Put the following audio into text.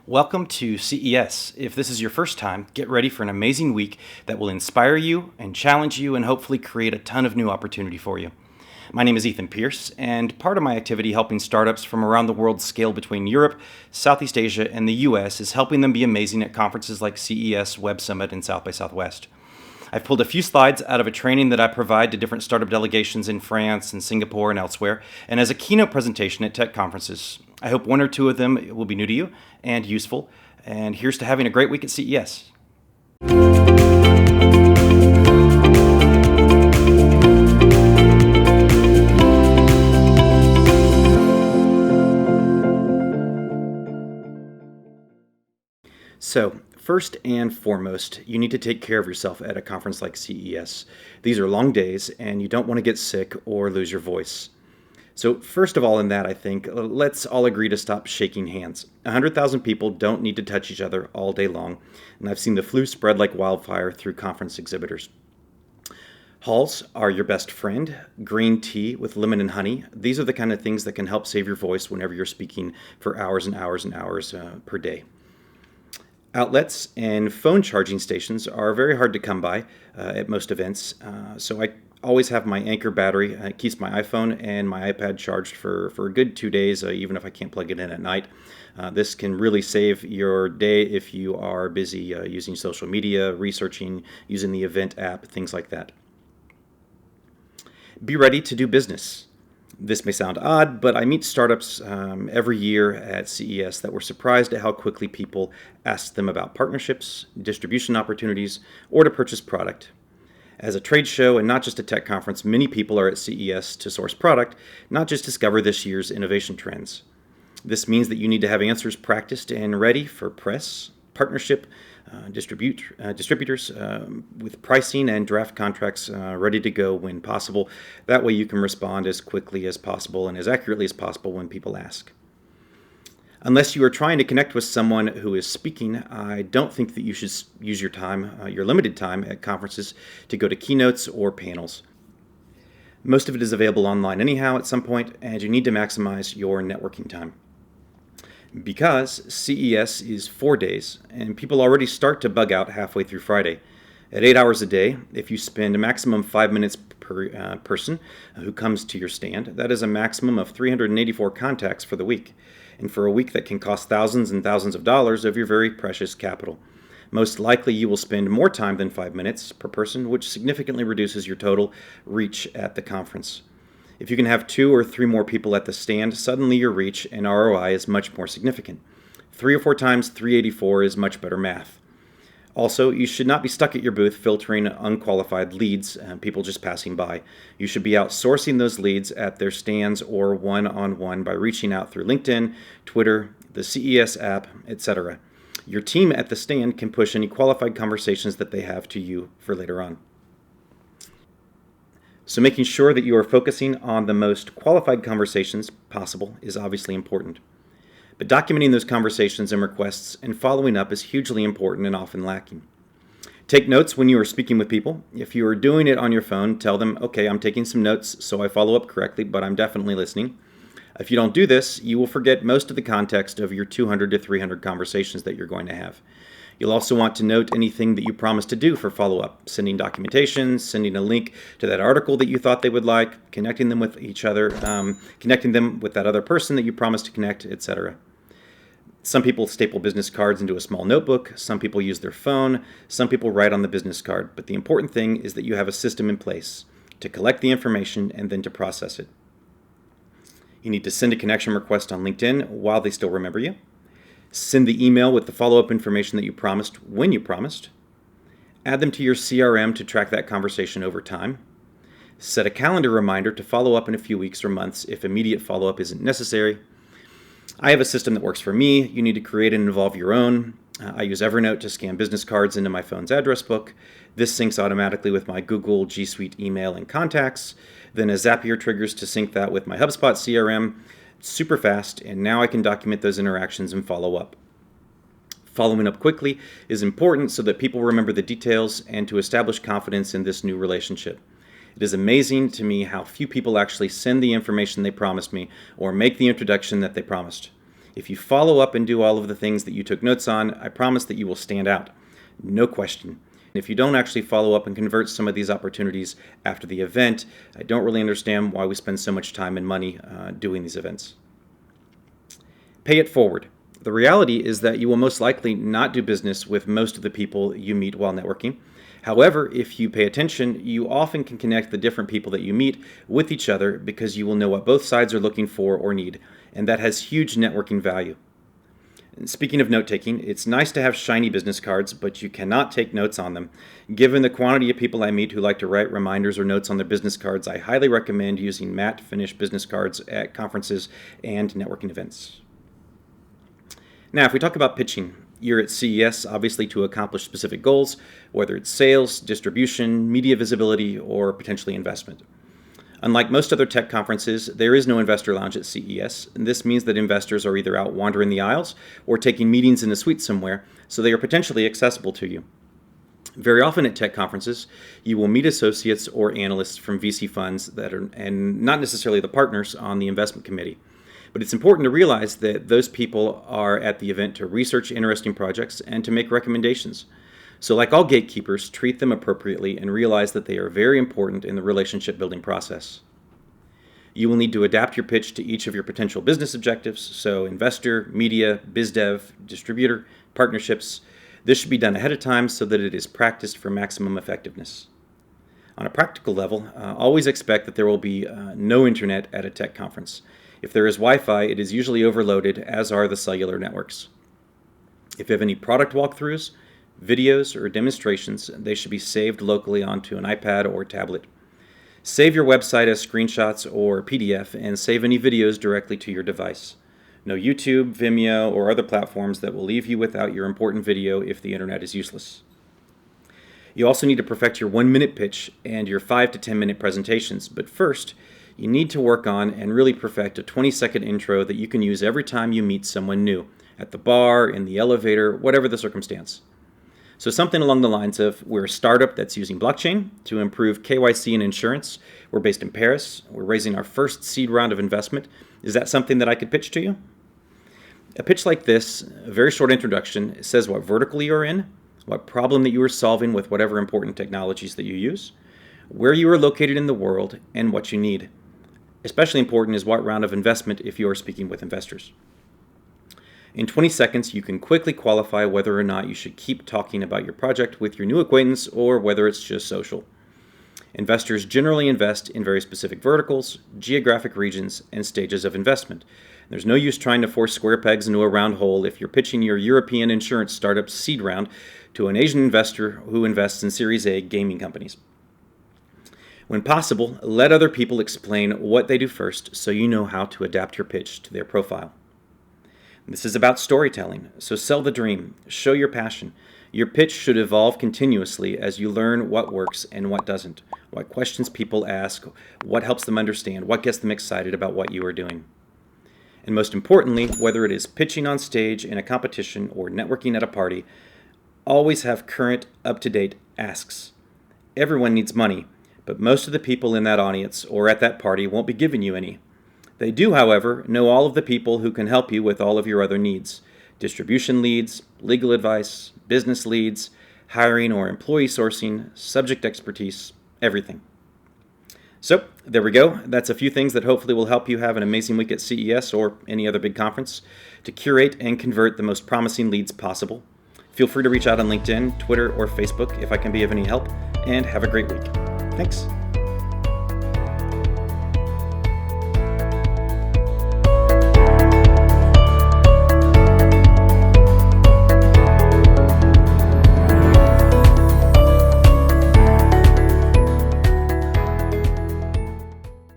Welcome to CES. If this is your first time, get ready for an amazing week that will inspire you and challenge you and hopefully create a ton of new opportunity for you. My name is Ethan Pierse, and part of my activity helping startups from around the world scale between Europe, Southeast Asia, and the US is helping them be amazing at conferences like CES, Web Summit, and South by Southwest. I've pulled a few slides out of a training that I provide to different startup delegations in France and Singapore and elsewhere, and as a keynote presentation at tech conferences. I hope one or two of them will be new to you and useful, and here's to having a great week at CES. So, first and foremost, you need to take care of yourself at a conference like CES. These are long days, and you don't want to get sick or lose your voice. So first of all in that, I think, let's all agree to stop shaking hands. 100,000 people don't need to touch each other all day long, and I've seen the flu spread like wildfire through conference exhibitors. Halls are your best friend. Green tea with lemon and honey. These are the kind of things that can help save your voice whenever you're speaking for hours and hours and hours per day. Outlets and phone charging stations are very hard to come by at most events, so I always have my Anchor battery. It keeps my iPhone and my iPad charged for a good 2 days, even if I can't plug it in at night. This can really save your day if you are busy using social media, researching, using the event app, things like that. Be ready to do business. This may sound odd, but I meet startups every year at CES that were surprised at how quickly people ask them about partnerships, distribution opportunities, or to purchase product. As a trade show and not just a tech conference, many people are at CES to source product, not just discover this year's innovation trends. This means that you need to have answers practiced and ready for press, partnership, distributors with pricing and draft contracts ready to go when possible. That way you can respond as quickly as possible and as accurately as possible when people ask. Unless you are trying to connect with someone who is speaking, I don't think that you should use your time, your limited time at conferences to go to keynotes or panels. Most of it is available online anyhow at some point, and you need to maximize your networking time. Because CES is 4 days, and people already start to bug out halfway through Friday. At 8 hours a day, if you spend a maximum 5 minutes per person who comes to your stand, that is a maximum of 384 contacts for the week. And for a week that can cost thousands and thousands of dollars of your very precious capital. Most likely you will spend more time than 5 minutes per person, which significantly reduces your total reach at the conference. If you can have 2 or 3 more people at the stand, suddenly your reach and ROI is much more significant. 3 or 4 times 384 is much better math. Also, you should not be stuck at your booth filtering unqualified leads, people just passing by. You should be out sourcing those leads at their stands or one-on-one by reaching out through LinkedIn, Twitter, the CES app, etc. Your team at the stand can push any qualified conversations that they have to you for later on. So making sure that you are focusing on the most qualified conversations possible is obviously important. But documenting those conversations and requests and following up is hugely important and often lacking. Take notes when you are speaking with people. If you are doing it on your phone, tell them, okay, I'm taking some notes so I follow up correctly, but I'm definitely listening. If you don't do this, you will forget most of the context of your 200 to 300 conversations that you're going to have. You'll also want to note anything that you promised to do for follow-up, sending documentation, sending a link to that article that you thought they would like, connecting them with each other, connecting them with that other person that you promised to connect, etc. Some people staple business cards into a small notebook, some people use their phone, some people write on the business card, but the important thing is that you have a system in place to collect the information and then to process it. You need to send a connection request on LinkedIn while they still remember you. Send the email with the follow-up information that you promised when you promised. Add them to your CRM to track that conversation over time. Set a calendar reminder to follow up in a few weeks or months if immediate follow-up isn't necessary. I have a system that works for me. You need to create and involve your own. I use Evernote to scan business cards into my phone's address book. This syncs automatically with my Google G Suite email and contacts. Then a Zapier triggers to sync that with my HubSpot CRM. Super fast, and now I can document those interactions and follow up. Following up quickly is important so that people remember the details and to establish confidence in this new relationship. It is amazing to me how few people actually send the information they promised me or make the introduction that they promised. If you follow up and do all of the things that you took notes on, I promise that you will stand out. No question. If you don't actually follow up and convert some of these opportunities after the event, I don't really understand why we spend so much time and money doing these events. Pay it forward. The reality is that you will most likely not do business with most of the people you meet while networking. However, if you pay attention, you often can connect the different people that you meet with each other because you will know what both sides are looking for or need, and that has huge networking value. And speaking of note-taking, it's nice to have shiny business cards, but you cannot take notes on them. Given the quantity of people I meet who like to write reminders or notes on their business cards, I highly recommend using matte finish business cards at conferences and networking events. Now, if we talk about pitching, you're at CES obviously to accomplish specific goals, whether it's sales, distribution, media visibility, or potentially investment. Unlike most other tech conferences, there is no investor lounge at CES, and this means that investors are either out wandering the aisles or taking meetings in a suite somewhere, so they are potentially accessible to you. Very often at tech conferences, you will meet associates or analysts from VC funds and not necessarily the partners on the investment committee. But it's important to realize that those people are at the event to research interesting projects and to make recommendations. So like all gatekeepers, treat them appropriately and realize that they are very important in the relationship building process. You will need to adapt your pitch to each of your potential business objectives, so investor, media, biz dev, distributor, partnerships. This should be done ahead of time so that it is practiced for maximum effectiveness. On a practical level, always expect that there will be no internet at a tech conference. If there is Wi-Fi, it is usually overloaded, as are the cellular networks. If you have any product walkthroughs, videos, or demonstrations, they should be saved locally onto an iPad or tablet. Save your website as screenshots or PDF, and save any videos directly to your device. No YouTube, Vimeo, or other platforms that will leave you without your important video if the internet is useless. You also need to perfect your 1-minute pitch and your 5 to 10-minute presentations, but first, you need to work on and really perfect a 20-second intro that you can use every time you meet someone new, at the bar, in the elevator, whatever the circumstance. So something along the lines of, we're a startup that's using blockchain to improve KYC and insurance. We're based in Paris. We're raising our first seed round of investment. Is that something that I could pitch to you? A pitch like this, a very short introduction, says what vertical you are in, what problem that you are solving with whatever important technologies that you use, where you are located in the world, and what you need. Especially important is what round of investment if you are speaking with investors. In 20 seconds, you can quickly qualify whether or not you should keep talking about your project with your new acquaintance or whether it's just social. Investors generally invest in very specific verticals, geographic regions, and stages of investment. There's no use trying to force square pegs into a round hole if you're pitching your European insurance startup seed round to an Asian investor who invests in Series A gaming companies. When possible, let other people explain what they do first so you know how to adapt your pitch to their profile. This is about storytelling, so sell the dream, show your passion. Your pitch should evolve continuously as you learn what works and what doesn't, what questions people ask, what helps them understand, what gets them excited about what you are doing. And most importantly, whether it is pitching on stage in a competition or networking at a party, always have current, up-to-date asks. Everyone needs money, but most of the people in that audience or at that party won't be giving you any. They do, however, know all of the people who can help you with all of your other needs. Distribution leads, legal advice, business leads, hiring or employee sourcing, subject expertise, everything. So, there we go. That's a few things that hopefully will help you have an amazing week at CES or any other big conference to curate and convert the most promising leads possible. Feel free to reach out on LinkedIn, Twitter, or Facebook if I can be of any help, and have a great week. Thanks.